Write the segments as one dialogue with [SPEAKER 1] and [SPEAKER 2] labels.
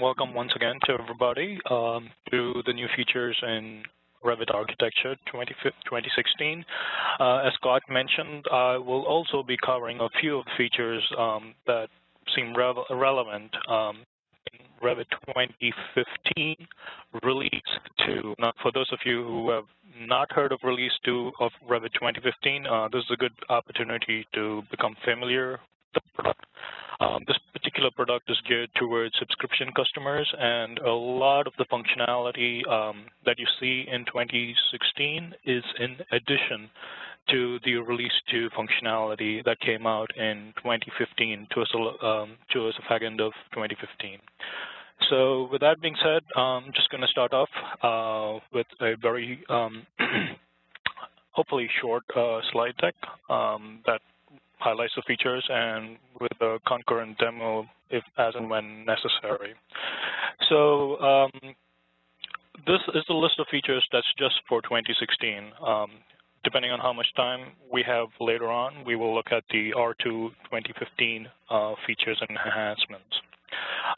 [SPEAKER 1] Welcome once again to everybody to the new features in Revit Architecture 2016. As Scott mentioned, I will also be covering a few of the features that seem relevant in Revit 2015 Release 2. Now, for those of you who have not heard of Release 2 of Revit 2015, this is a good opportunity to become familiar with the product. This particular product is geared towards subscription customers, and a lot of the functionality that you see in 2016 is in addition to the Release 2 functionality that came out in 2015 towards the back end of 2015. So with that being said, I'm just going to start off with a very hopefully short slide deck that highlights the features and with a concurrent demo if as and when necessary. So this is the list of features that's just for 2016. Depending on how much time we have later on, we will look at the R2 2015 features and enhancements.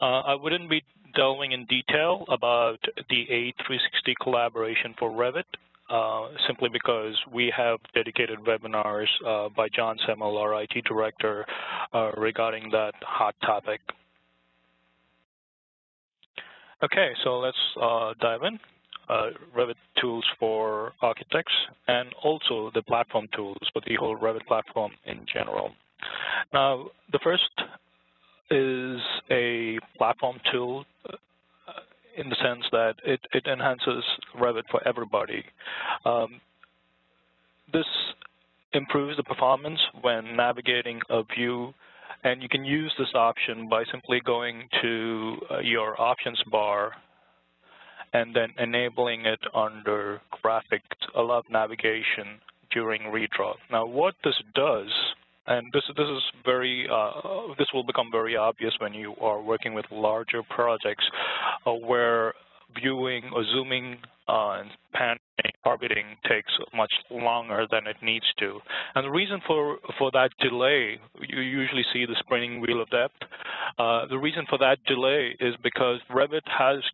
[SPEAKER 1] I wouldn't be delving in detail about the A360 collaboration for Revit, simply because we have dedicated webinars by John Semmel, our IT director, regarding that hot topic. Okay, so let's dive in. Revit tools for architects and also the platform tools for the whole Revit platform in general. Now, the first is a platform tool in the sense that it enhances Revit for everybody. This improves the performance when navigating a view, and you can use this option by simply going to your options bar and then enabling it under graphics, allow navigation during redraw. Now, what this does, and this will become very obvious when you are working with larger projects where viewing or zooming and panning, orbiting takes much longer than it needs to. And the reason for that delay, you usually see the spinning wheel of depth. The reason for that delay is because Revit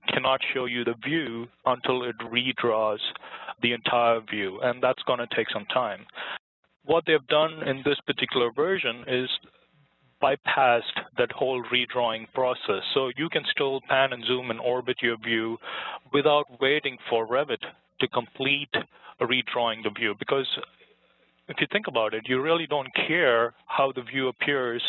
[SPEAKER 1] cannot show you the view until it redraws the entire view, and that's going to take some time. What they've done in this particular version is bypassed that whole redrawing process. So you can still pan and zoom and orbit your view without waiting for Revit to complete redrawing the view. Because if you think about it, you really don't care how the view appears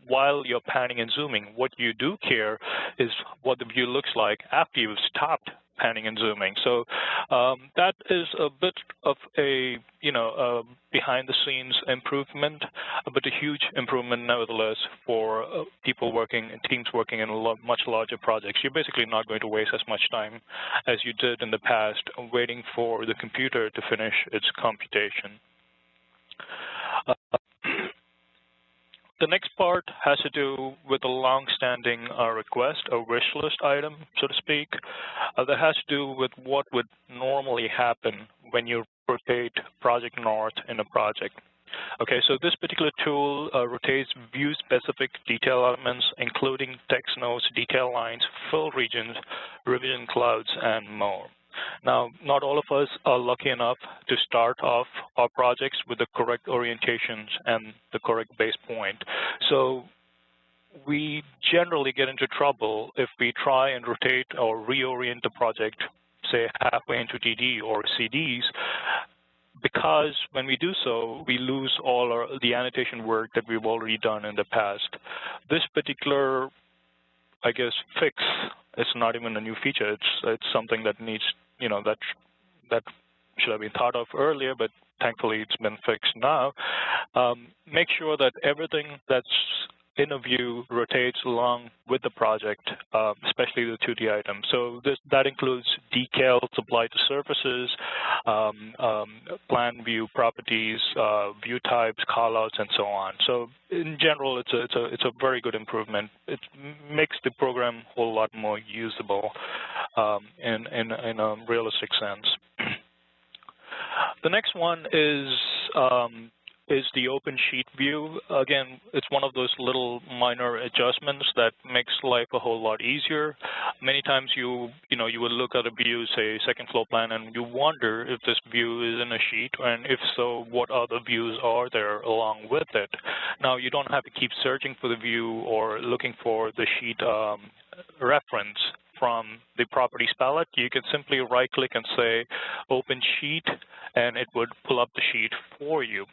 [SPEAKER 1] while you're panning and zooming. What you do care is what the view looks like after you've stopped panning and zooming. So that is a bit of a behind-the-scenes improvement, but a huge improvement nevertheless for people working and teams working in much larger projects. You're basically not going to waste as much time as you did in the past waiting for the computer to finish its computation. The next part has to do with a long-standing request, a wish list item, so to speak, that has to do with what would normally happen when you rotate project north in a project. Okay, so this particular tool rotates view-specific detail elements, including text nodes, detail lines, fill regions, revision clouds, and more. Now, not all of us are lucky enough to start off our projects with the correct orientations and the correct base point. So we generally get into trouble if we try and rotate or reorient the project, say, halfway into DD or CDs, because when we do so, we lose all the annotation work that we've already done in the past. This particular, I guess, fix, it's not even a new feature. It's something that needs, that should have been thought of earlier, but thankfully it's been fixed now. Make sure that everything that's in a view rotates along with the project, especially the 2D items. So that includes decals applied to surfaces, plan view properties, view types, callouts, and so on. So in general, it's a very good improvement. It makes the program a whole lot more usable in a realistic sense. The next one is is the open sheet view. Again, it's one of those little minor adjustments that makes life a whole lot easier. Many times you will look at a view, say second floor plan, and you wonder if this view is in a sheet, and if so, what other views are there along with it. Now, you don't have to keep searching for the view or looking for the sheet reference from the properties palette. You can simply right-click and say open sheet, and it would pull up the sheet for you.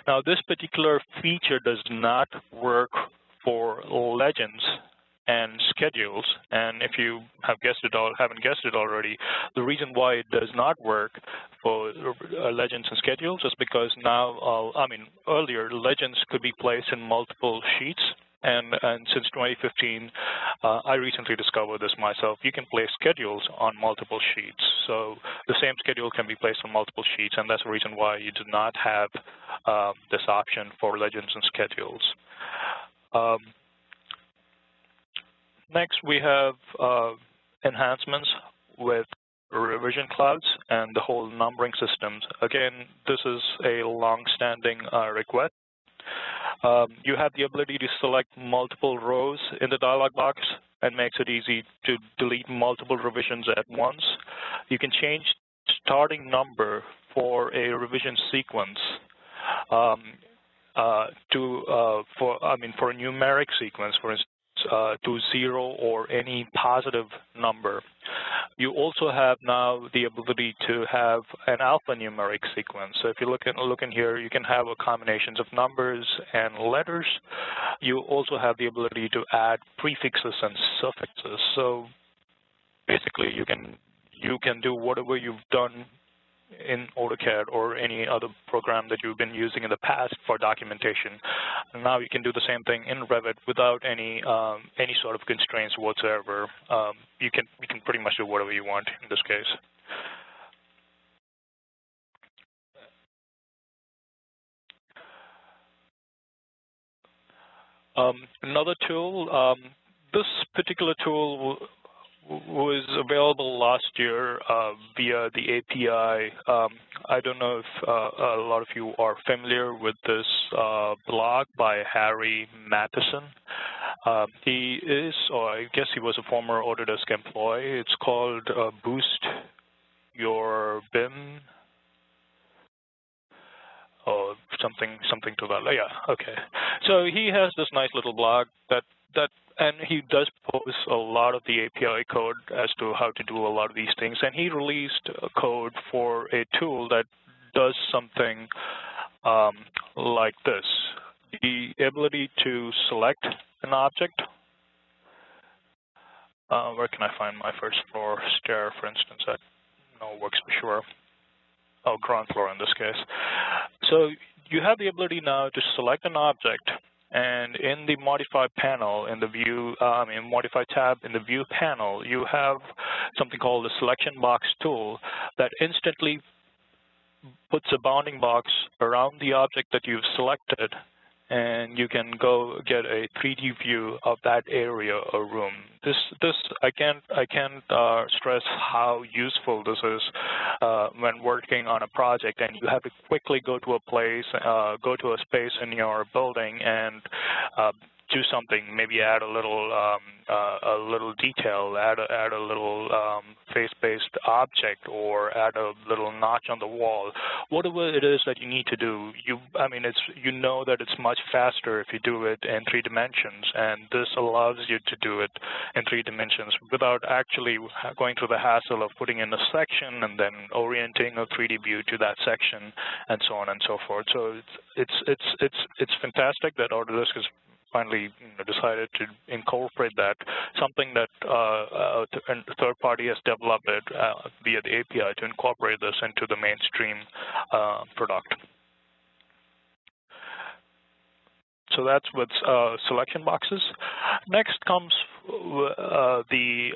[SPEAKER 1] Now, this particular feature does not work for legends and schedules, and if you haven't guessed it already, the reason why it does not work for legends and schedules is because now, earlier legends could be placed in multiple sheets, and since 2015, I recently discovered this myself. You can place schedules on multiple sheets, so the same schedule can be placed on multiple sheets, and that's the reason why you do not have this option for legends and schedules. Next, we have enhancements with revision clouds and the whole numbering systems. Again, this is a long-standing request. You have the ability to select multiple rows in the dialog box, and makes it easy to delete multiple revisions at once. You can change starting number for a revision sequence for a numeric sequence, for instance, to 0 or any positive number. You also have now the ability to have an alphanumeric sequence. So if you look in here, you can have a combinations of numbers and letters. You also have the ability to add prefixes and suffixes. So basically, you can do whatever you've done in AutoCAD or any other program that you've been using in the past for documentation. And now you can do the same thing in Revit without any sort of constraints whatsoever. You can pretty much do whatever you want in this case. Another tool, this particular tool was available last year via the API. I don't know if a lot of you are familiar with this blog by Harry Matheson. He is, or I guess he was a former Autodesk employee. It's called Boost Your BIM, or something to that. Yeah, okay. So he has this nice little blog and he does post a lot of the API code as to how to do a lot of these things. And he released a code for a tool that does something like this. The ability to select an object. Where can I find my first floor stair, for instance? That works for sure. Oh, ground floor in this case. So you have the ability now to select an object, and in the Modify panel, in the View, Modify tab in the View panel, you have something called the Selection Box tool that instantly puts a bounding box around the object that you've selected, and you can go get a 3D view of that area or room. I can't stress how useful this is when working on a project, and you have to quickly go to a place, go to a space in your building, and do something. Maybe add a little detail, add a little face-based object, or add a little notch on the wall. Whatever it is that you need to do, you know that it's much faster if you do it in 3 dimensions, and this allows you to do it in 3 dimensions without actually going through the hassle of putting in a section and then orienting a 3D view to that section, and so on and so forth. So it's fantastic that Autodesk has finally decided to incorporate that, something that a third party has developed it via the API to incorporate this into the mainstream product. So that's with selection boxes. Next comes the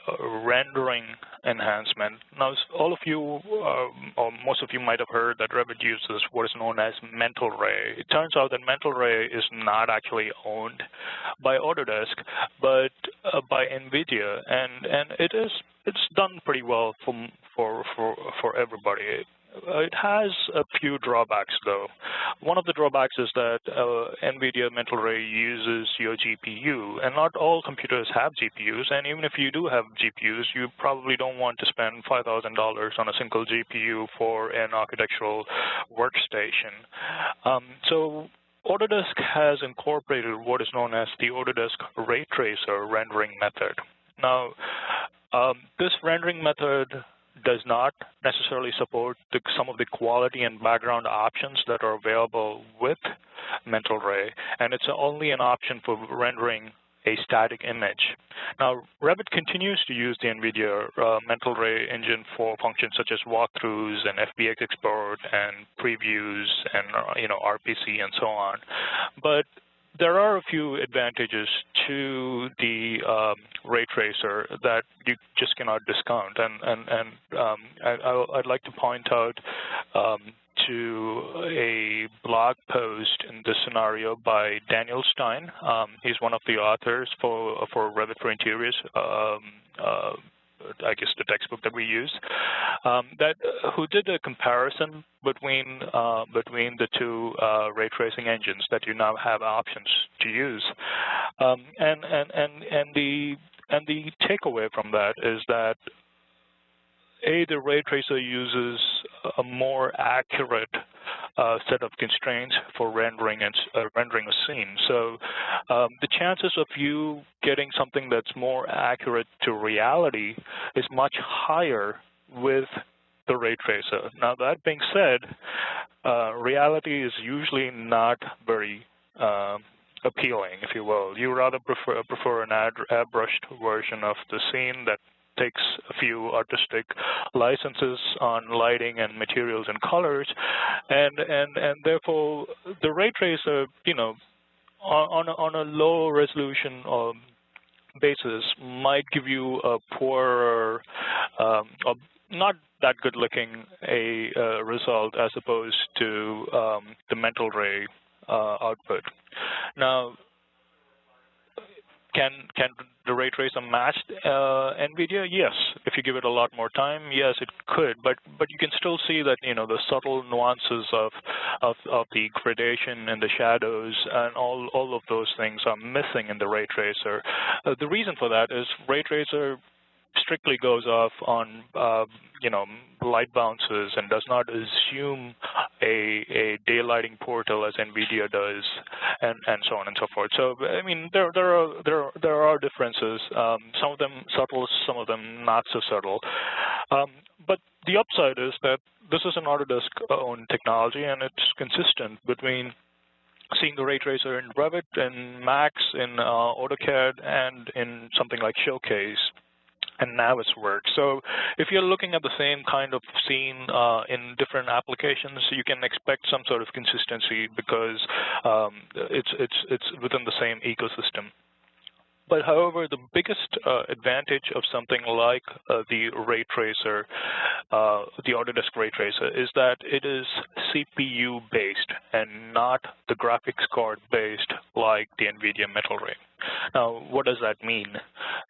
[SPEAKER 1] rendering enhancement. Now, all of you, or most of you might have heard that Revit uses what is known as Mental Ray. It turns out that Mental Ray is not actually owned by Autodesk, but by NVIDIA, and it's done pretty well for everybody. It has a few drawbacks, though. One of the drawbacks is that NVIDIA Mental Ray uses your GPU, and not all computers have GPUs, and even if you do have GPUs, you probably don't want to spend $5,000 on a single GPU for an architectural workstation. So Autodesk has incorporated what is known as the Autodesk Ray Tracer rendering method. Now, this rendering method does not necessarily support some of the quality and background options that are available with Mental Ray, and it's only an option for rendering a static image. Now, Revit continues to use the NVIDIA Mental Ray engine for functions such as walkthroughs and FBX export and previews and RPC and so on, but there are a few advantages to the ray tracer that you just cannot discount, and I'd like to point out to a blog post in this scenario by Daniel Stein. He's one of the authors for Revit for Interiors. I guess the textbook that we use, who did a comparison between the two ray tracing engines that you now have options to use, and the takeaway from that is that the ray tracer uses a more accurate set of constraints for rendering a scene. So the chances of you getting something that's more accurate to reality is much higher with the ray tracer. Now, that being said, reality is usually not very appealing, if you will. You rather prefer an airbrushed version of the scene that takes a few artistic licenses on lighting and materials and colors, and therefore the ray tracer, on a low resolution basis, might give you a poorer, not that good looking result as opposed to the Mental Ray output. Now, can the ray tracer match NVIDIA? Yes. If you give it a lot more time, yes, it could. But you can still see that the subtle nuances of the gradation and the shadows and all of those things are missing in the ray tracer. The reason for that is ray tracer strictly goes off on light bounces and does not assume a daylighting portal as NVIDIA does, and so on and so forth. So I mean, there are differences. Some of them subtle, some of them not so subtle. But the upside is that this is an Autodesk-owned technology, and it's consistent between seeing the ray tracer in Revit, in Max, in AutoCAD, and in something like Showcase and Navisworks. So if you're looking at the same kind of scene in different applications, you can expect some sort of consistency because it's within the same ecosystem. But however, the biggest advantage of something like the ray tracer, the Autodesk ray tracer, is that it is CPU-based and not the graphics card-based like the NVIDIA Mental Ray. Now, what does that mean?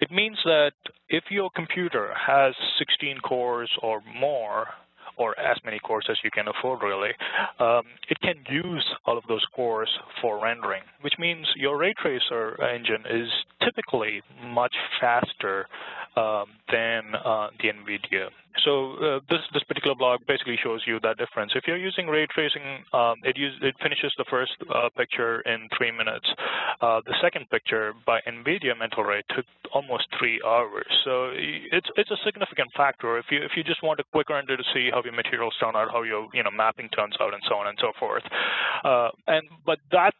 [SPEAKER 1] It means that if your computer has 16 cores or more, or as many cores as you can afford, really, it can use all of those cores for rendering, which means your ray tracer engine is typically much faster than the NVIDIA. So this particular blog basically shows you that difference. If you're using ray tracing, it finishes the first picture in 3 minutes. The second picture by NVIDIA Mental Ray took almost 3 hours. So it's a significant factor. If you just want a quick render to see how your materials turn out, how your mapping turns out, and so on and so forth. But that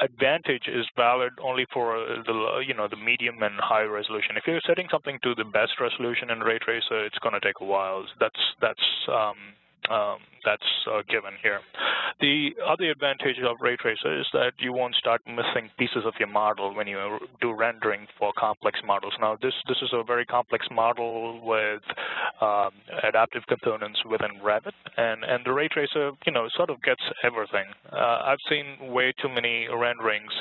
[SPEAKER 1] advantage is valid only for the medium and high resolution. If you're setting something to the best resolution in ray tracer, it's going to take a while. That's given here. The other advantage of ray tracer is that you won't start missing pieces of your model when you do rendering for complex models. Now, this is a very complex model with adaptive components within Revit, and the ray tracer, sort of gets everything. I've seen way too many renderings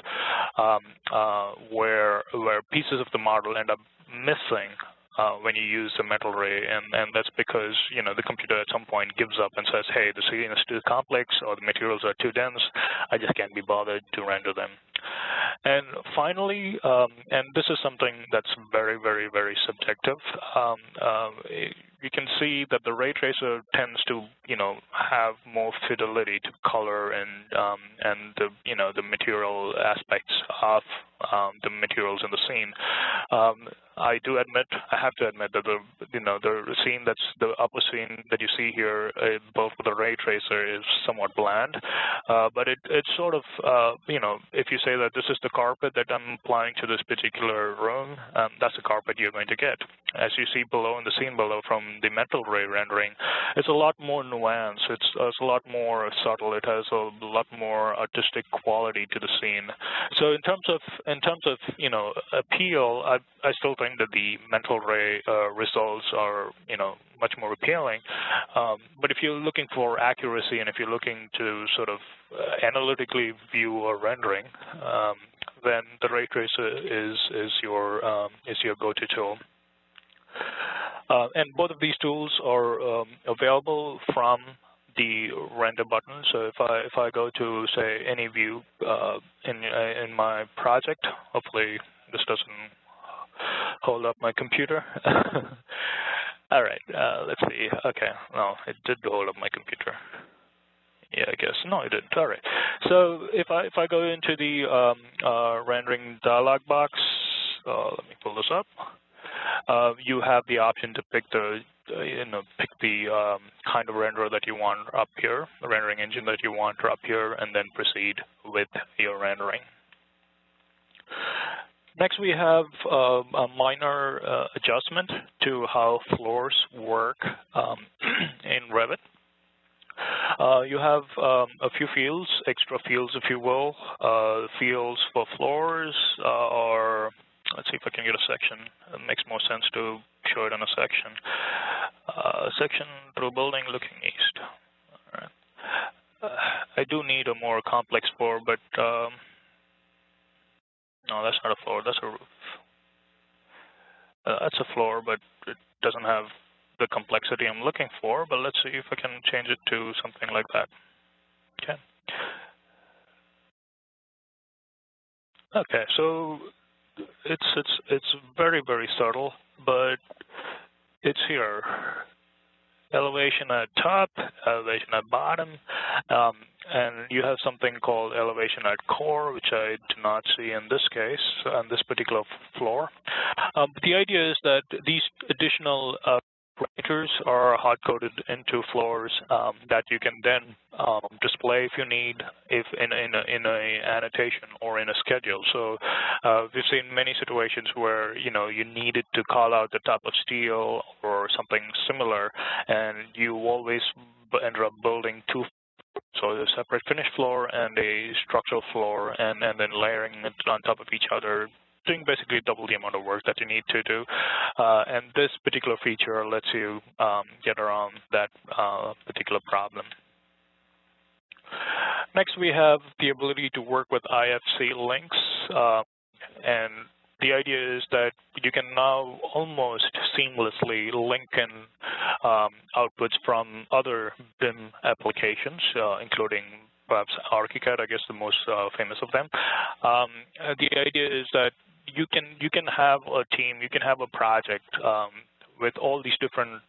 [SPEAKER 1] where pieces of the model end up missing when you use the metal ray, and that's because the computer at some point gives up and says, hey, the scene is too complex or the materials are too dense, I just can't be bothered to render them. And finally, and this is something that's very, very, very subjective, you can see that the ray tracer tends to have more fidelity to color and the material aspects of the materials in the scene. I have to admit that the scene the upper scene that you see here, both with the ray tracer, is somewhat bland. But it's sort of, if you say that this is the carpet that I'm applying to this particular room, that's the carpet you're going to get. As you see below in the scene below from the metal ray rendering, it's a lot more nuanced. It's a lot more subtle. It has a lot more artistic quality to the scene. So in terms of appeal, I still think that the metal ray results are much more appealing. But if you're looking for accuracy and if you're looking to sort of analytically view a rendering, then the ray tracer is your go-to tool. And both of these tools are available from the render button. So if I go to, say, any view in my project, hopefully this doesn't hold up my computer. All right, let's see. Okay, no, it did hold up my computer. Yeah, I guess. No, it didn't. All right. So if I go into the rendering dialog box, let me pull this up. You have the option to pick the kind of renderer that you want up here, the rendering engine that you want up here, and then proceed with your rendering. Next, we have a minor adjustment to how floors work in Revit. You have a few fields, extra fields, if you will. Fields for floors are, let's see if I can get a section. It makes more sense to show it in a section. Section through building looking east. All right. I do need a more complex floor, but no, that's not a floor. That's a roof. That's a floor, but it doesn't have the complexity I'm looking for. But let's see if I can change it to something like that. Okay. Okay, so it's very, very subtle, but it's here. Elevation at top, elevation at bottom, and you have something called elevation at core, which I do not see in this case, on this particular floor. But the idea is that these additional parameters are hard-coded into floors that you can then display if you need, if in a annotation or in a schedule. So we've seen many situations where you needed to call out the type of steel or something similar, and you always ended up building two. So a separate finished floor and a structural floor, and then layering it on top of each other, doing basically double the amount of work that you need to do. And this particular feature lets you get around that particular problem. Next, we have the ability to work with IFC Links. And the idea is that you can now almost seamlessly link in outputs from other BIM applications, including perhaps ArchiCAD, I guess the most famous of them. The idea is that you can have a team, you can have a project with all these different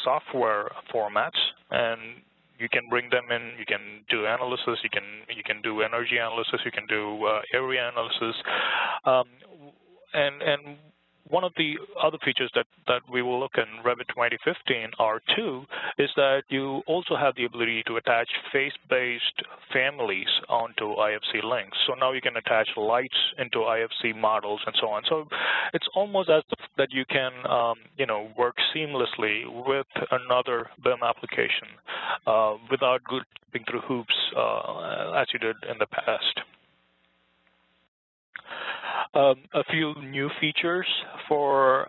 [SPEAKER 1] software formats, and you can bring them in. You can do analysis. You can do energy analysis. You can do area analysis, and one of the other features that we will look in Revit 2015 R2 is that you also have the ability to attach face-based families onto IFC Links. So now you can attach lights into IFC models and so on. So it's almost as if that you can work seamlessly with another BIM application without jumping through hoops as you did in the past. A few new features for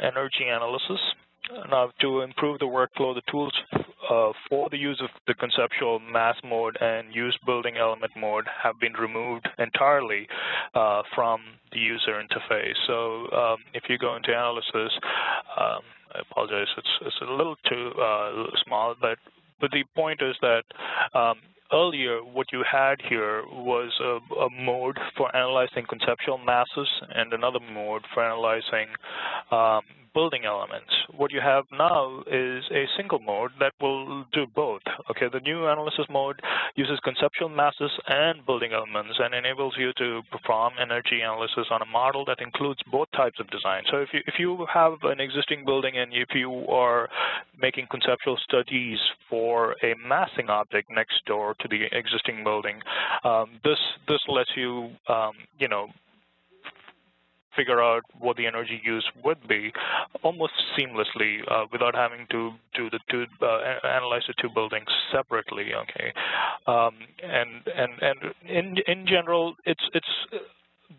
[SPEAKER 1] energy analysis. Now, to improve the workflow, the tools for the use of the conceptual mass mode and use building element mode have been removed entirely from the user interface. So if you go into analysis, I apologize, it's a little too small, but the point is that earlier, what you had here was a mode for analyzing conceptual masses and another mode for analyzing building elements. What you have now is a single mode that will do both. Okay, the new analysis mode uses conceptual masses and building elements and enables you to perform energy analysis on a model that includes both types of design. So if you have an existing building and if you are making conceptual studies for a massing object next door to the existing building, this lets you figure out what the energy use would be almost seamlessly without having to do analyze the two buildings separately. Okay, and in general, it's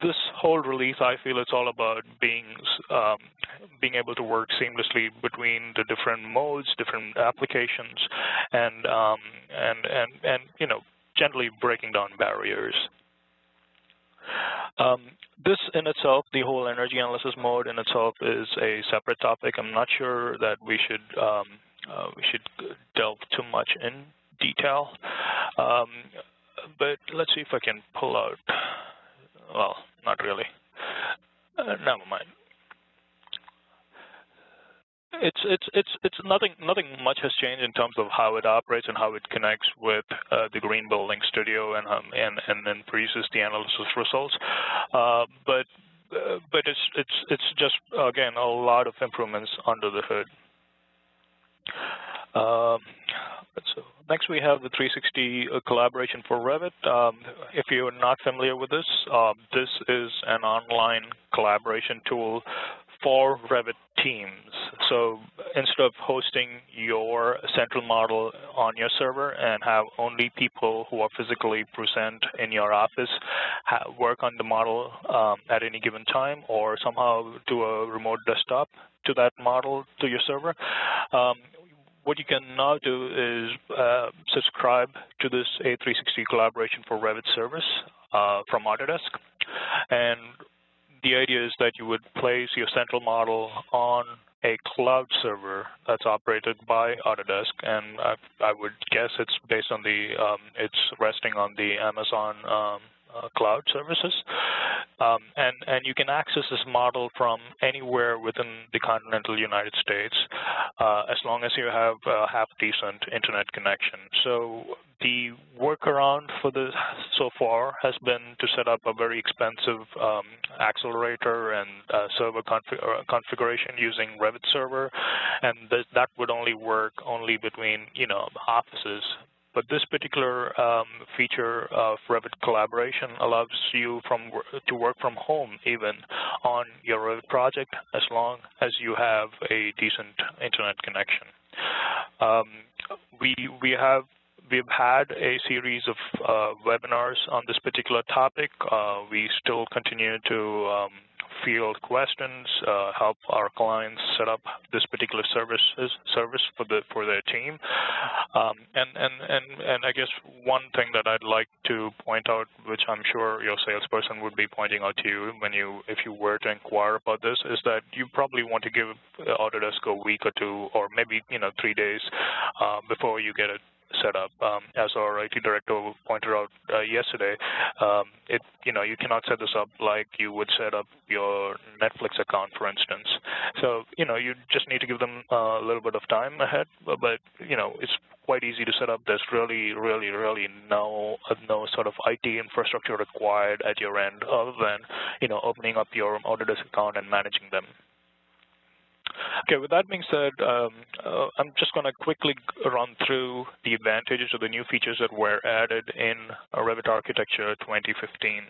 [SPEAKER 1] this whole release, I feel it's all about being able to work seamlessly between the different modes, different applications, and generally breaking down barriers. This in itself, the whole energy analysis mode in itself, is a separate topic. I'm not sure that we should delve too much in detail, but let's see if I can pull out. Well, not really. Never mind. It's nothing much has changed in terms of how it operates and how it connects with the Green Building Studio and then produces the analysis results. But it's just, again, a lot of improvements under the hood. So next we have the 360 collaboration for Revit. If you're not familiar with this, this is an online collaboration tool for Revit teams. So instead of hosting your central model on your server and have only people who are physically present in your office work on the model at any given time, or somehow do a remote desktop to that model to your server, what you can now do is subscribe to this A360 Collaboration for Revit service from Autodesk. And the idea is that you would place your central model on a cloud server that's operated by Autodesk, and I would guess it's based on the, it's resting on the Amazon cloud services. And you can access this model from anywhere within the continental United States, as long as you have a half-decent internet connection. So the workaround for this so far has been to set up a very expensive accelerator and server configuration using Revit server, and that would only work between offices. But this particular feature of Revit Collaboration allows you to work from home even on your Revit project, as long as you have a decent internet connection. We've had a series of webinars on this particular topic. We still continue to field questions, help our clients set up this particular service for their team. And I guess one thing that I'd like to point out, which I'm sure your salesperson would be pointing out to you if you were to inquire about this, is that you probably want to give Autodesk a week or two, or maybe 3 days before you get it set up. As our IT director pointed out yesterday, you cannot set this up like you would set up your Netflix account, for instance. So you just need to give them a little bit of time ahead, but it's quite easy to set up. There's really no sort of IT infrastructure required at your end, other than opening up your Autodesk account and managing them. Okay, with that being said, I'm just going to quickly run through the advantages of the new features that were added in Revit Architecture 2015.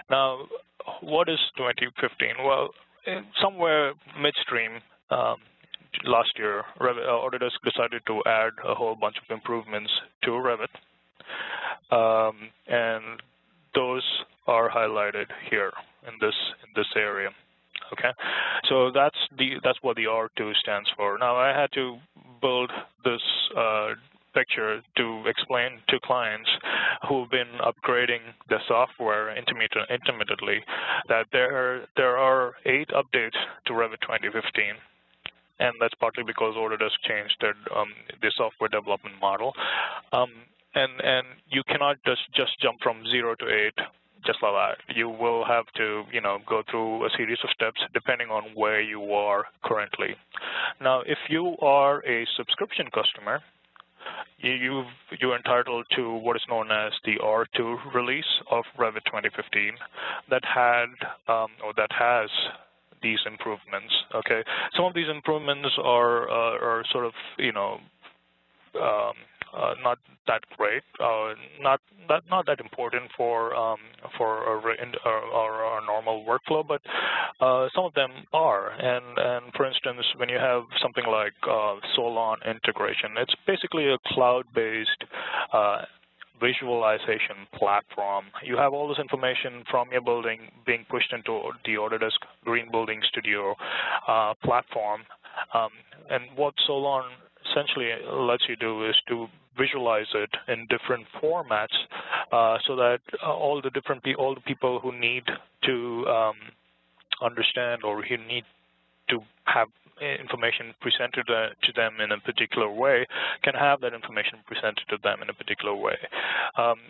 [SPEAKER 1] Now, what is 2015? Well, somewhere midstream last year, Autodesk decided to add a whole bunch of improvements to Revit, and those are highlighted here in this area. Okay, so that's what the R2 stands for. Now I had to build this picture to explain to clients who've been upgrading the software intermittently that there are 8 updates to Revit 2015. And that's partly because Autodesk changed the software development model. And you cannot just jump from 0 to 8 just like that. You will have to, go through a series of steps depending on where you are currently. Now, if you are a subscription customer, you're entitled to what is known as the R2 release of Revit 2015 that has these improvements. Okay, some of these improvements are sort of not that great, not that important for our normal workflow, but some of them are. And for instance, when you have something like SoLong Integration, it's basically a cloud-based visualization platform. You have all this information from your building being pushed into the Autodesk Green Building Studio platform. And what SoLong essentially lets you do is to visualize it in different formats so that all the people who need to understand or who need to have information presented to them in a particular way can have that information presented to them in a particular way.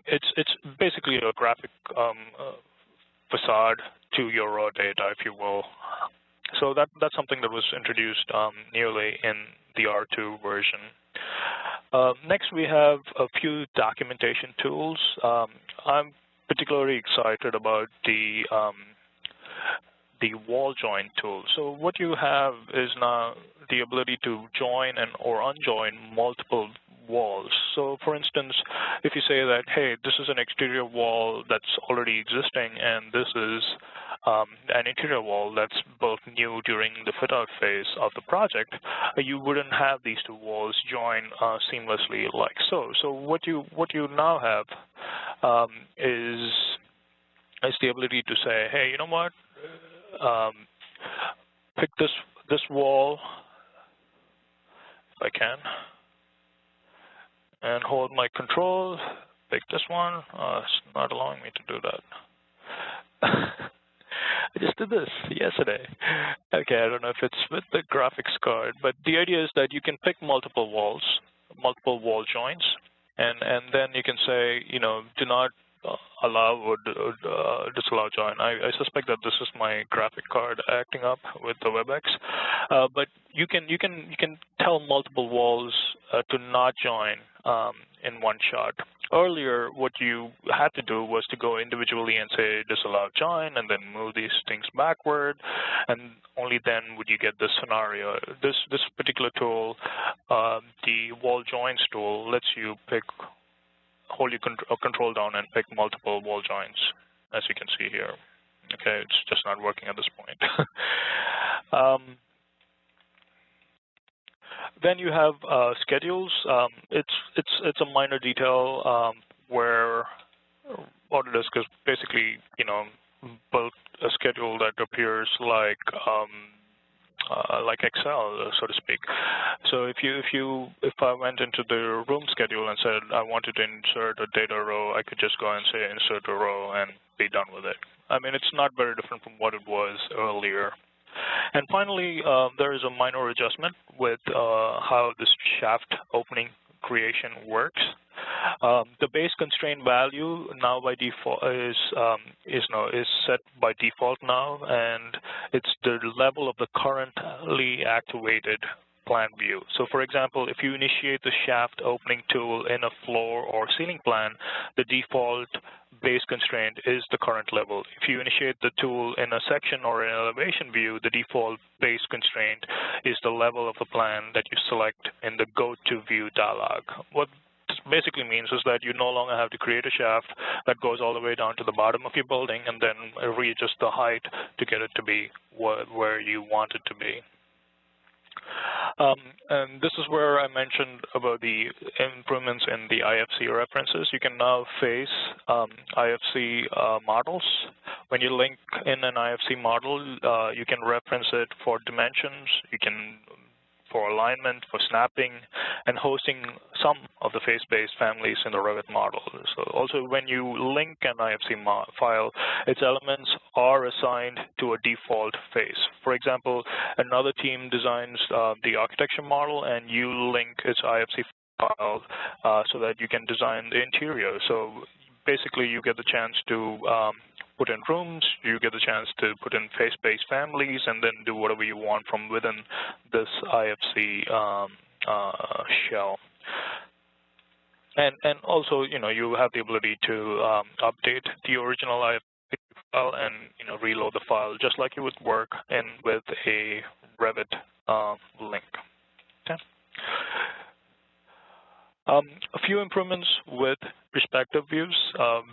[SPEAKER 1] It's basically a graphic facade to your raw data, if you will. So that's something that was introduced newly in the R2 version. Next, we have a few documentation tools. I'm particularly excited about the wall join tool. So what you have is now the ability to join or unjoin multiple walls. So for instance, if you say that, hey, this is an exterior wall that's already existing, and this is an interior wall that's built new during the fit-out phase of the project, you wouldn't have these two walls join seamlessly like so. So what you now have is the ability to say, hey, you know what? Pick this wall, if I can, and hold my control. Pick this one. It's not allowing me to do that. I just did this yesterday. Okay, I don't know if it's with the graphics card, but the idea is that you can pick multiple walls, multiple wall joints, and then you can say, do not allow or disallow join. I suspect that this is my graphic card acting up with the WebEx, but you can tell multiple walls to not join in one shot. Earlier, what you had to do was to go individually and say disallow join, and then move these things backward, and only then would you get this scenario. This particular tool, the wall joins tool, lets you hold your control down and pick multiple wall joins, as you can see here. Okay, it's just not working at this point. Then you have schedules. It's a minor detail where Autodesk has basically, built a schedule that appears like Excel, so to speak. So if I went into the room schedule and said I wanted to insert a data row, I could just go and say insert a row and be done with it. I mean, it's not very different from what it was earlier. And finally, there is a minor adjustment with how this shaft opening creation works. The base constraint value now by default is set by default now, and it's the level of the currently activated plan view. So for example, if you initiate the shaft opening tool in a floor or ceiling plan, the default base constraint is the current level. If you initiate the tool in a section or an elevation view, the default base constraint is the level of the plan that you select in the Go to View dialog. What this basically means is that you no longer have to create a shaft that goes all the way down to the bottom of your building and then readjust the height to get it to be where you want it to be. And this is where I mentioned about the improvements in the IFC references. You can now face IFC models. When you link in an IFC model, you can reference it for dimensions. You can for alignment, for snapping, and hosting some of the face-based families in the Revit model. So also when you link an IFC file, its elements are assigned to a default face. For example, another team designs the architecture model, and you link its IFC file so that you can design the interior. So basically, you get the chance to put in rooms, you get the chance to put in face-based families, and then do whatever you want from within this IFC shell. And also, you have the ability to update the original IFC file and reload the file just like you would work in with a Revit link. Okay. A few improvements with perspective views,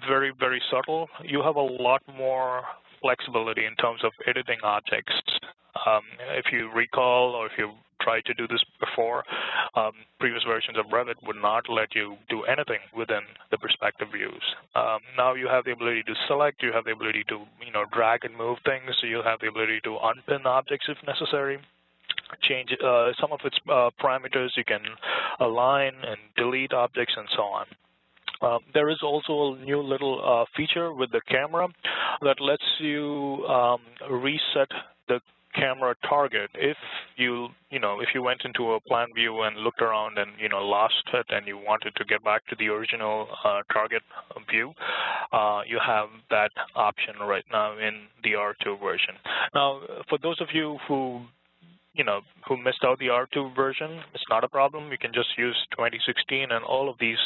[SPEAKER 1] very, very subtle. You have a lot more flexibility in terms of editing objects. If you recall, or if you tried to do this before, previous versions of Revit would not let you do anything within the perspective views. Now you have the ability to select, you have the ability to drag and move things, so you have the ability to unpin objects if necessary. Change some of its parameters. You can align and delete objects and so on. There is also a new little feature with the camera that lets you reset the camera target if you went into a plan view and looked around and lost it and you wanted to get back to the original target view. You have that option right now in the R2 version. Now, for those of you who missed out the R2 version, it's not a problem. You can just use 2016, and all of these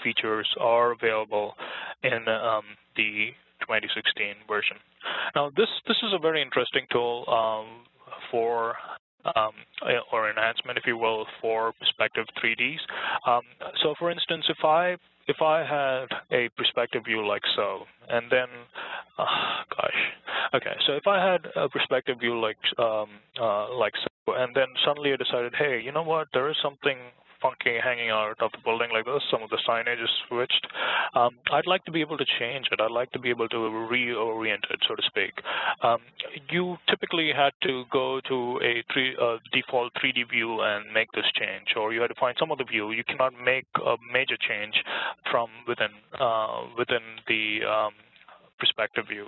[SPEAKER 1] features are available in the 2016 version. Now, this is a very interesting tool for or enhancement, if you will, for perspective 3Ds. So, for instance, if I had a perspective view like so, and then, so if I had a perspective view like so, and then suddenly I decided, hey, you know what, there is something funky hanging out of the building like this, some of the signage is switched. I'd like to be able to change it. I'd like to be able to reorient it, so to speak. You typically had to go to a default 3D view and make this change, or you had to find some other view. You cannot make a major change from within the perspective view.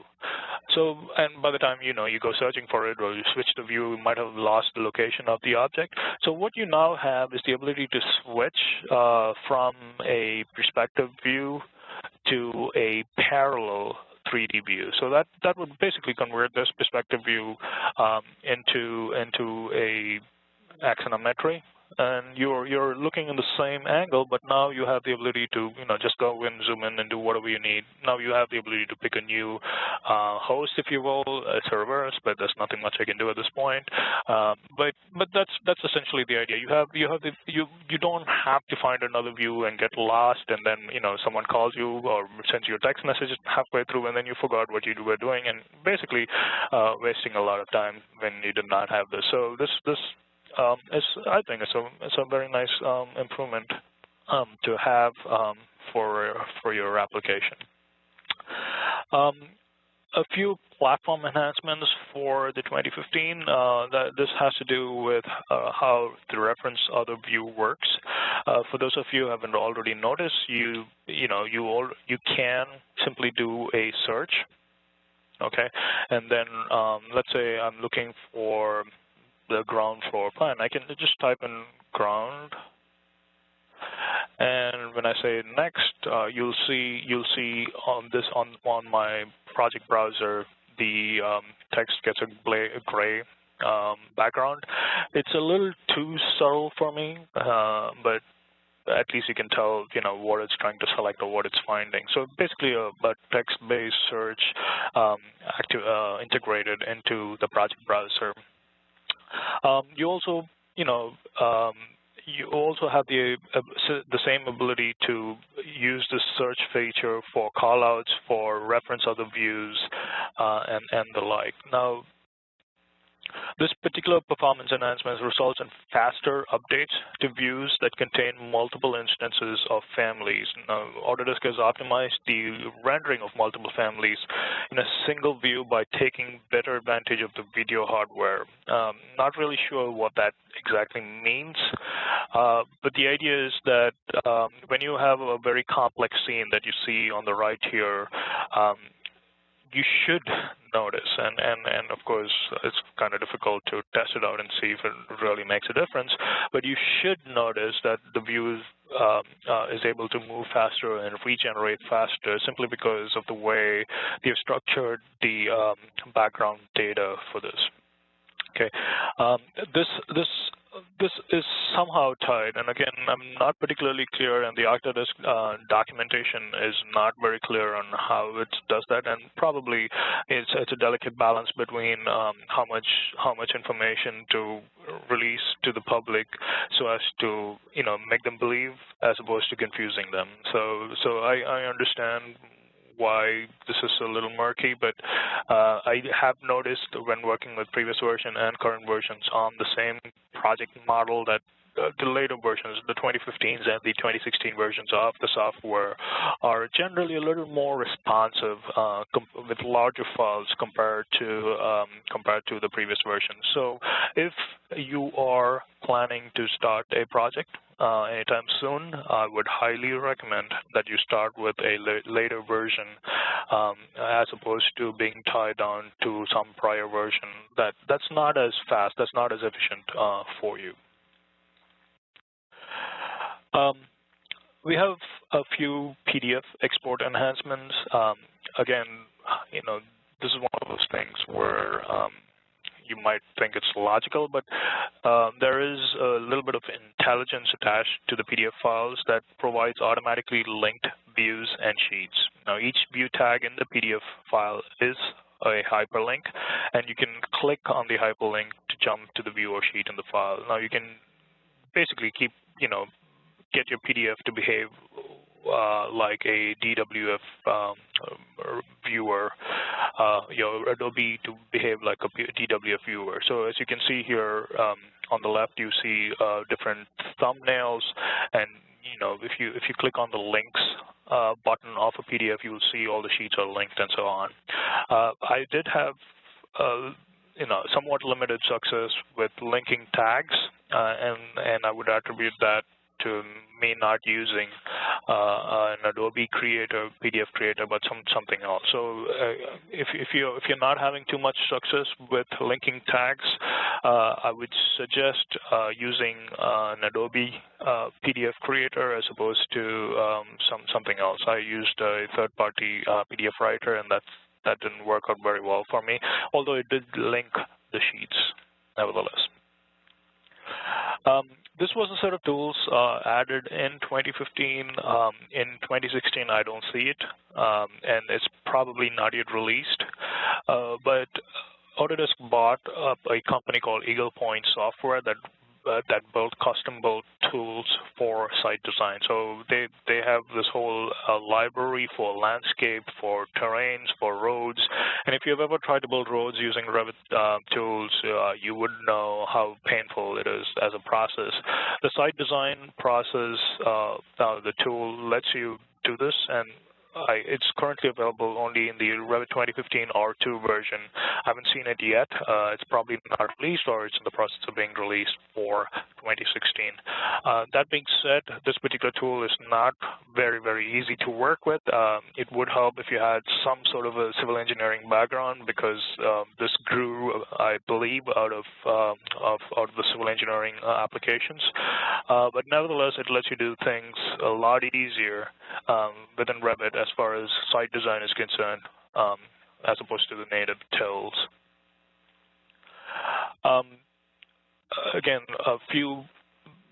[SPEAKER 1] So, and by the time you go searching for it or you switch the view, you might have lost the location of the object. So what you now have is the ability to switch from a perspective view to a parallel 3D view. So that would basically convert this perspective view into a axonometry. And you're looking in the same angle, but now you have the ability to just go in, zoom in, and do whatever you need. Now you have the ability to pick a new host, if you will. It's a reverse, but there's nothing much I can do at this point. But that's essentially the idea. You don't have to find another view and get lost, and then someone calls you or sends you a text message halfway through, and then you forgot what you were doing, and basically wasting a lot of time when you did not have this. So this I think it's a very nice improvement to have for your application. A few platform enhancements for the 2015. This has to do with how the reference other view works. For those of you who haven't already noticed, you can simply do a search. Okay, and then let's say I'm looking for the ground floor plan. I can just type in ground, and when I say next, you'll see on my project browser the text gets a gray background. It's a little too subtle for me, but at least you can tell what it's trying to select or what it's finding. So basically a text-based search integrated into the project browser. You also have the same ability to use the search feature for callouts, for reference other views, and the like. Now, This particular performance enhancement results in faster updates to views that contain multiple instances of families. Now, Autodesk has optimized the rendering of multiple families in a single view by taking better advantage of the video hardware. Not really sure what that exactly means, but the idea is that when you have a very complex scene that you see on the right here, you should notice, and of course it's kind of difficult to test it out and see if it really makes a difference, but you should notice that the view is able to move faster and regenerate faster simply because of the way they've structured the background data for this. Okay, this is somehow tied, and again, I'm not particularly clear, and the Autodesk documentation is not very clear on how it does that, and probably it's a delicate balance between how much information to release to the public so as to make them believe as opposed to confusing them. So I understand why this is a little murky, but I have noticed when working with previous version and current versions on the same project model that the later versions, the 2015s and the 2016 versions of the software, are generally a little more responsive with larger files compared to the previous version. So if you are planning to start a project anytime soon, I would highly recommend that you start with a later version as opposed to being tied down to some prior version that's not as fast, that's not as efficient for you. We have a few PDF export enhancements. Again, this is one of those things where you might think it's logical, but there is a little bit of intelligence attached to the PDF files that provides automatically linked views and sheets. Now, each view tag in the PDF file is a hyperlink, and you can click on the hyperlink to jump to the view or sheet in the file. Now, you can basically get your PDF to behave like a DWF viewer, your Adobe to behave like a DWF viewer. So as you can see here on the left, you see different thumbnails, and if you click on the links button of a PDF, you will see all the sheets are linked and so on. I did have somewhat limited success with linking tags, and I would attribute that to me not using an Adobe Creator, PDF Creator, but something else. So if you're not having too much success with linking tags, I would suggest using an Adobe PDF Creator as opposed to something else. I used a third-party PDF writer, and that didn't work out very well for me, although it did link the sheets nevertheless. This was a set of tools added in 2015. In 2016, I don't see it, and it's probably not yet released. But Autodesk bought up a company called Eagle Point Software that built custom-built tools for site design. So they have this whole library for landscape, for terrains, for roads. And if you've ever tried to build roads using Revit tools, you would know how painful it is as a process. The site design process, the tool lets you do this, and it's currently available only in the Revit 2015 R2 version. I haven't seen it yet. It's probably not released, or it's in the process of being released for 2016. That being said, this particular tool is not very, very easy to work with. It would help if you had some sort of a civil engineering background, because this grew, I believe, out of the civil engineering applications. But nevertheless, it lets you do things a lot easier within Revit as far as site design is concerned, as opposed to the native tools. Again, a few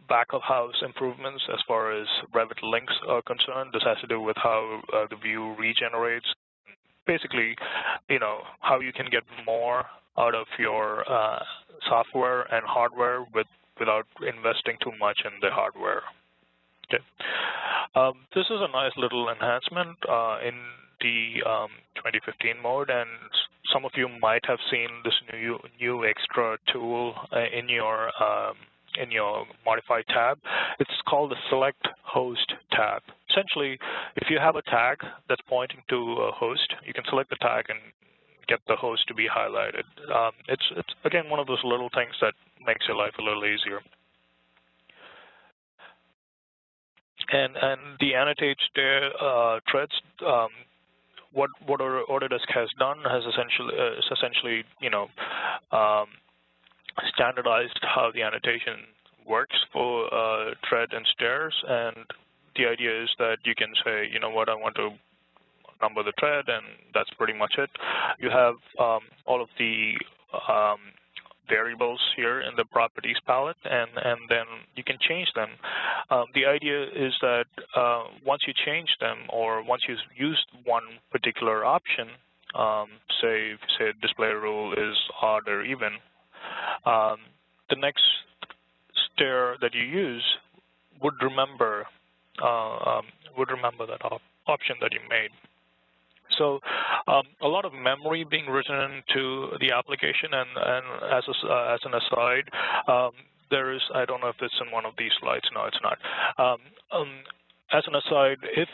[SPEAKER 1] back-of-house improvements as far as Revit Links are concerned. This has to do with how the view regenerates. Basically, how you can get more out of your software and hardware without investing too much in the hardware. Okay. This is a nice little enhancement in the 2015 mode, and some of you might have seen this new extra tool in your Modify tab. It's called the Select Host tab. Essentially, if you have a tag that's pointing to a host, you can select the tag and get the host to be highlighted. It's again one of those little things that makes your life a little easier. And the annotate threads, what Autodesk has done has essentially standardized how the annotation works for thread and stairs, and the idea is that you can say, you know what, I want to number the thread, and that's pretty much it. You have all of the variables here in the properties palette, and then you can change them. The idea is that once you change them, or once you've used one particular option, say if you say display rule is odd or even, the next stair that you use would remember that option that you made. So a lot of memory being written into the application, and as an aside, there is, I don't know if it's in one of these slides. No, it's not. As an aside, if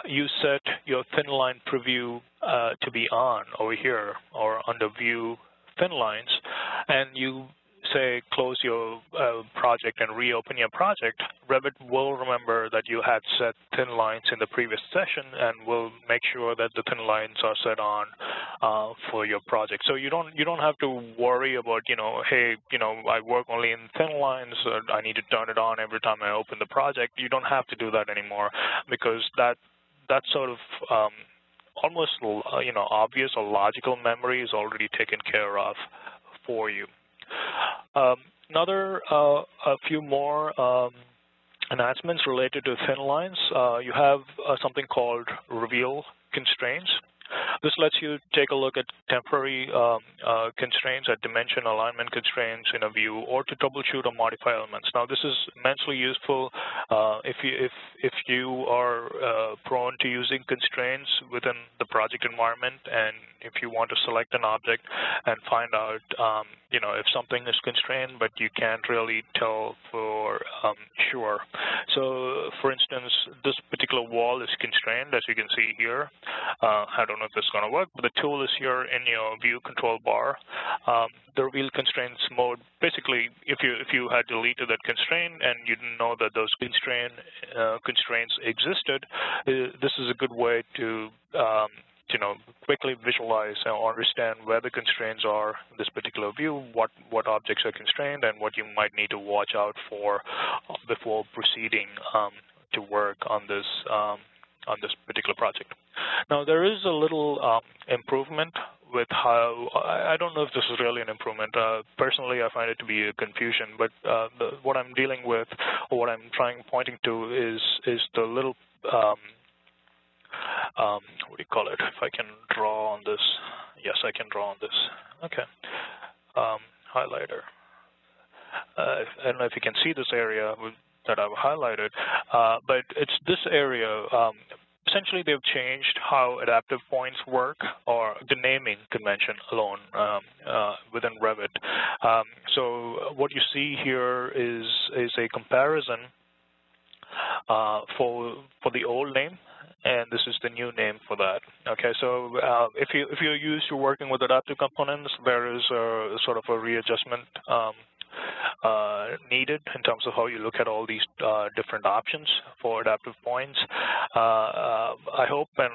[SPEAKER 1] you set your thin line preview to be on over here or under view thin lines, and you say close your project and reopen your project, Revit will remember that you had set thin lines in the previous session and will make sure that the thin lines are set on for your project. So you don't have to worry about, hey, I work only in thin lines, I need to turn it on every time I open the project. You don't have to do that anymore, because that sort of almost obvious or logical memory is already taken care of for you. A few more enhancements related to thin lines. You have something called reveal constraints. This lets you take a look at temporary constraints, at dimension alignment constraints in a view, or to troubleshoot or modify elements. Now, this is immensely useful if you are prone to using constraints within the project environment, and if you want to select an object and find out, if something is constrained, but you can't really tell for sure. So, for instance, this particular wall is constrained, as you can see here. I don't know if it's going to work, but the tool is here in your view control bar. The reveal constraints mode, basically, if you had deleted that constraint and you didn't know that those constraints existed, this is a good way to quickly visualize or understand where the constraints are in this particular view, what objects are constrained, and what you might need to watch out for before proceeding to work on this particular project. Now, there is a little improvement with how, I don't know if this is really an improvement. Personally, I find it to be a confusion, but what I'm dealing with, or what I'm pointing to is the little, what do you call it? If I can draw on this. Yes, I can draw on this. Okay. Highlighter. I don't know if you can see this area that I've highlighted, but it's this area. Essentially, they've changed how adaptive points work, or the naming convention alone within Revit. So what you see here is a comparison for the old name, and this is the new name for that. Okay, so if you're used to working with adaptive components, there is a sort of a readjustment needed in terms of how you look at all these different options for adaptive points. I hope, and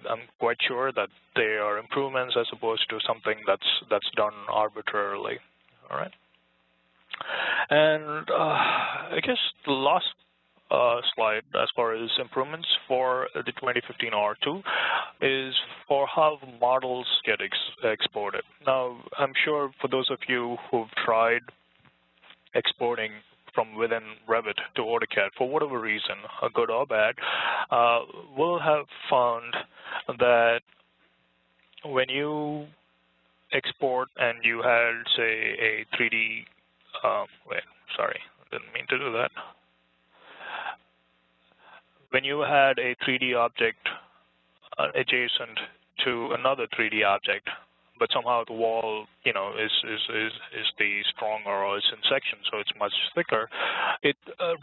[SPEAKER 1] I'm quite sure that they are improvements as opposed to something that's done arbitrarily. All right, and I guess the last slide as far as improvements for the 2015 R2 is for how models get exported. Now, I'm sure for those of you who've tried exporting from within Revit to AutoCAD for whatever reason, good or bad, will have found that when you export and you had, say, a 3D, didn't mean to do that. When you had a 3D object adjacent to another 3D object, but somehow the wall, you know, is the stronger, or it's in sections, so it's much thicker.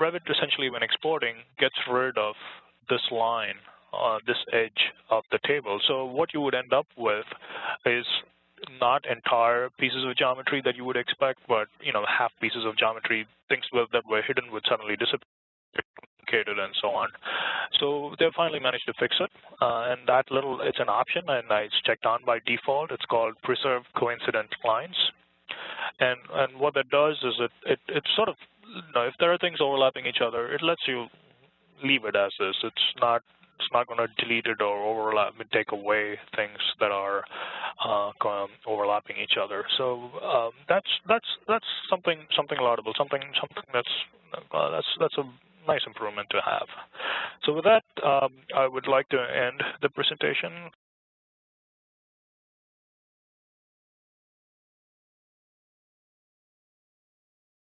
[SPEAKER 1] Revit essentially, when exporting, gets rid of this line, this edge of the table. So what you would end up with is not entire pieces of geometry that you would expect, but, you know, half pieces of geometry, things that were hidden would suddenly disappear, and so on. So they finally managed to fix it, and it's an option, and it's checked on by default. It's called Preserve Coincident Lines, and what that does is it sort of, you know, if there are things overlapping each other, it lets you leave it as is. It's not going to delete it or overlap and take away things that are overlapping each other. So that's something laudable, something that's a nice improvement to have. So with that, I would like to end the presentation.